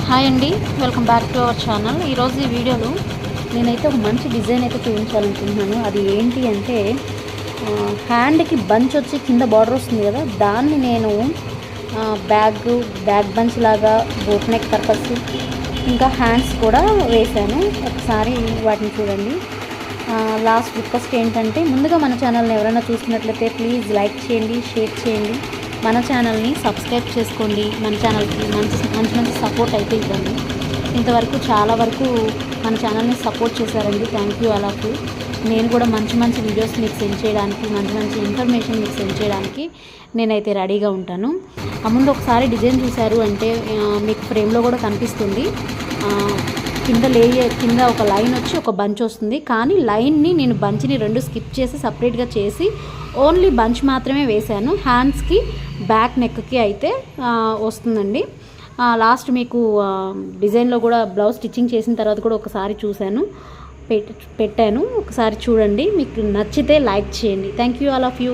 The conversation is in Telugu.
హాయ్ అండి, welcome back to our channel. ఈరోజు ఈ వీడియోలో నేనైతే ఒక మంచి డిజైన్ అయితే చూపించాలనుకుంటున్నాను. అది ఏంటి అంటే హ్యాండ్కి బంచ్ వచ్చి కింద బార్డర్ వస్తుంది కదా, దాన్ని నేను బ్యాక్ బంచ్ లాగా బోట్ నెక్ పర్పస్ ఇంకా హ్యాండ్స్ కూడా వేశాను. ఒకసారి వాటిని చూడండి. లాస్ట్ రిక్వెస్ట్ ఏంటంటే, ముందుగా మన ఛానల్ని ఎవరైనా చూస్తున్నట్లయితే ప్లీజ్ లైక్ చేయండి, షేర్ చేయండి, మన ఛానల్ని సబ్స్క్రైబ్ చేసుకోండి. మన ఛానల్కి మంచి సపోర్ట్ అయితే ఇవ్వండి. ఇంతవరకు చాలా వరకు మన ఛానల్ని సపోర్ట్ చేశారండి. Thank you all of you. నేను కూడా మంచి వీడియోస్ మీకు సెండ్ చేయడానికి, మంచి ఇన్ఫర్మేషన్ మీకు సెండ్ చేయడానికి నేనైతే రెడీగా ఉంటాను. ముందు ఒకసారి డిజైన్ చూశారు అంటే మీకు ఫ్రేమ్లో కూడా కనిపిస్తుంది. కింద ఒక లైన్ వచ్చి ఒక బంచ్ వస్తుంది, కానీ లైన్ని నేను బంచ్ని రెండు స్కిప్ చేసి సపరేట్గా చేసి ఓన్లీ బంచ్ మాత్రమే వేశాను. హ్యాండ్స్కి బ్యాక్ నెక్కి అయితే వస్తుందండి. లాస్ట్ మీకు డిజైన్లో కూడా బ్లౌజ్ స్టిచ్చింగ్ చేసిన తర్వాత కూడా ఒకసారి చూశాను, పెట్టాను. ఒకసారి చూడండి, మీకు నచ్చితే లైక్ చేయండి. Thank you all of you.